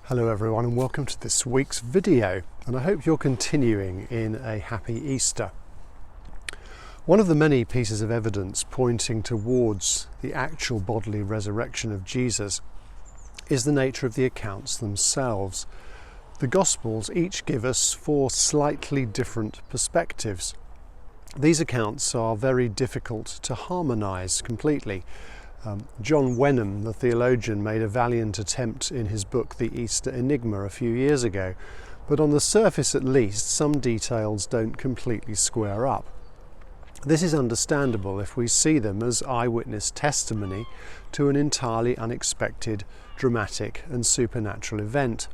Hello everyone and welcome to this week's video, and I hope you're continuing in a happy Easter. One of the many pieces of evidence pointing towards the actual bodily resurrection of Jesus is the nature of the accounts themselves. The Gospels each give us four slightly different perspectives. These accounts are very difficult to harmonise completely. John Wenham, the theologian, made a valiant attempt in his book The Easter Enigma a few years ago, but on the surface at least some details don't completely square up. This is understandable if we see them as eyewitness testimony to an entirely unexpected, dramatic and supernatural event.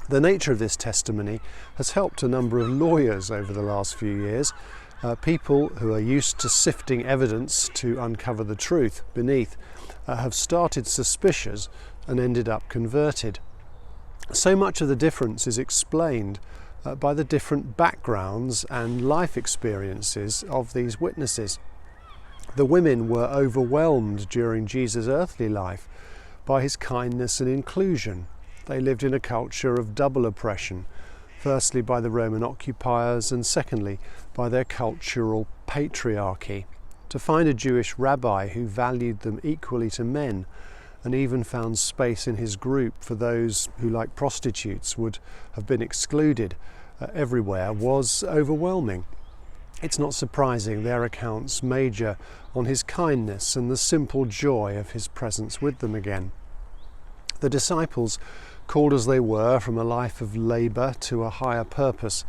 The nature of this testimony has helped a number of lawyers over the last few years, people who are used to sifting evidence to uncover the truth beneath, have started suspicious and ended up converted. So much of the difference is explained by the different backgrounds and life experiences of these witnesses. The women were overwhelmed during Jesus' earthly life by his kindness and inclusion. They lived in a culture of double oppression, firstly by the Roman occupiers and secondly by their cultural patriarchy. To find a Jewish rabbi who valued them equally to men and even found space in his group for those who, like prostitutes, would have been excluded everywhere was overwhelming. It's not surprising their accounts major on his kindness and the simple joy of his presence with them again. The disciples, called as they were from a life of labour to a higher purpose,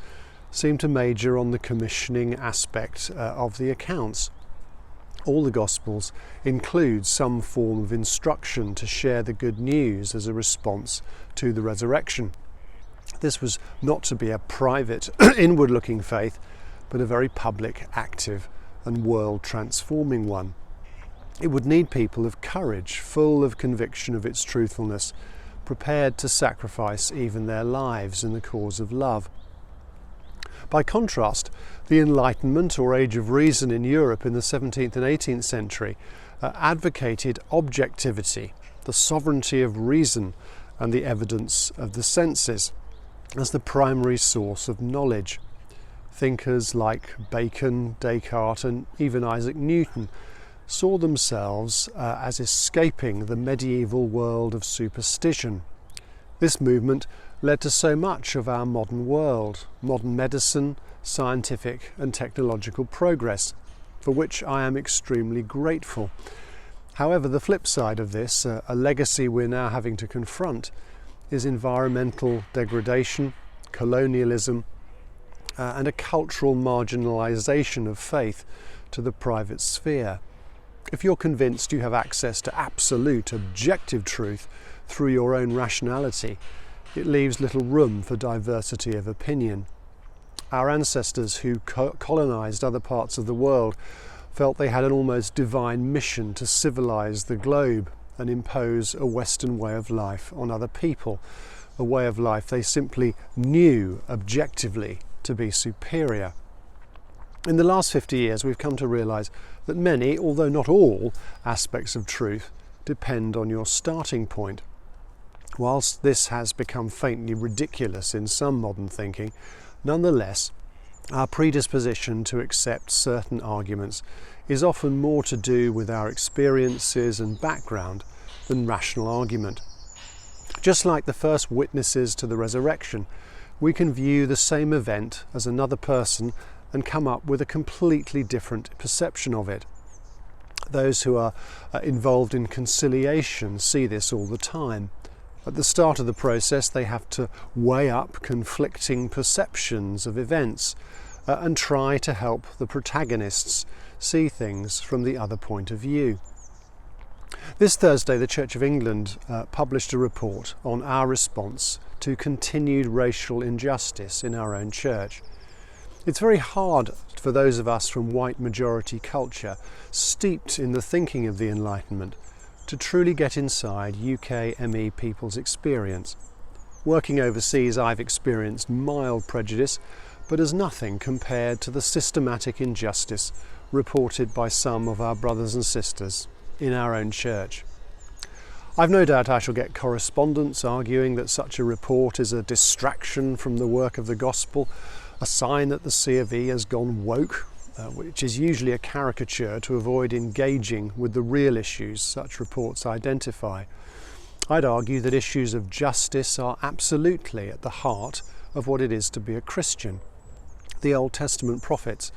seem to major on the commissioning aspect of the accounts. All the Gospels include some form of instruction to share the good news as a response to the resurrection. This was not to be a private, inward-looking faith, but a very public, active and world-transforming one. It would need people of courage, full of conviction of its truthfulness, prepared to sacrifice even their lives in the cause of love. By contrast, the Enlightenment or Age of Reason in Europe in the 17th and 18th century advocated objectivity, the sovereignty of reason and the evidence of the senses as the primary source of knowledge. Thinkers like Bacon, Descartes and even Isaac Newton saw themselves as escaping the medieval world of superstition. This movement led to so much of our modern world, modern medicine, scientific and technological progress, for which I am extremely grateful. However, the flip side of this, a legacy we're now having to confront, is environmental degradation, colonialism, and a cultural marginalisation of faith to the private sphere. If you're convinced you have access to absolute, objective truth through your own rationality, it leaves little room for diversity of opinion. Our ancestors who colonized other parts of the world felt they had an almost divine mission to civilize the globe and impose a Western way of life on other people, a way of life they simply knew objectively to be superior. In the last 50 years, we've come to realize that many, although not all, aspects of truth depend on your starting point. Whilst this has become faintly ridiculous in some modern thinking, nonetheless, our predisposition to accept certain arguments is often more to do with our experiences and background than rational argument. Just like the first witnesses to the resurrection, we can view the same event as another person and come up with a completely different perception of it. Those who are involved in conciliation see this all the time. At the start of the process, they have to weigh up conflicting perceptions of events and try to help the protagonists see things from the other point of view. This Thursday, the Church of England published a report on our response to continued racial injustice in our own church. It's very hard for those of us from white majority culture, steeped in the thinking of the Enlightenment, to truly get inside UK ME people's experience. Working overseas, I've experienced mild prejudice, but as nothing compared to the systematic injustice reported by some of our brothers and sisters in our own church. I've no doubt I shall get correspondence arguing that such a report is a distraction from the work of the gospel, a sign that the C of E has gone woke, which is usually a caricature to avoid engaging with the real issues such reports identify. I'd argue that issues of justice are absolutely at the heart of what it is to be a Christian. The Old Testament prophets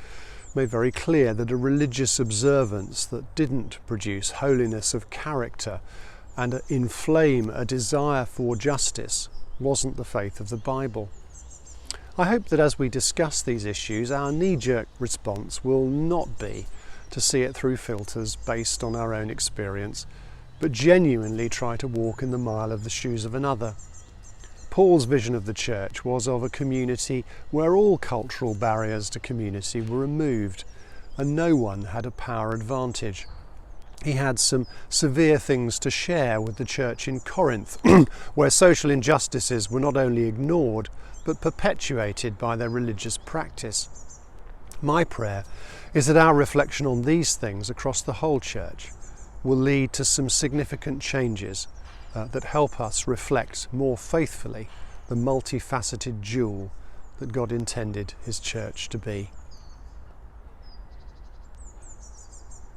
made very clear that a religious observance that didn't produce holiness of character and inflame a desire for justice wasn't the faith of the Bible. I hope that as we discuss these issues, our knee-jerk response will not be to see it through filters based on our own experience, but genuinely try to walk in the mile of the shoes of another. Paul's vision of the church was of a community where all cultural barriers to community were removed and no one had a power advantage. He had some severe things to share with the church in Corinth, where social injustices were not only ignored but perpetuated by their religious practice. My prayer is that our reflection on these things across the whole church will lead to some significant changes that help us reflect more faithfully the multifaceted jewel that God intended His church to be.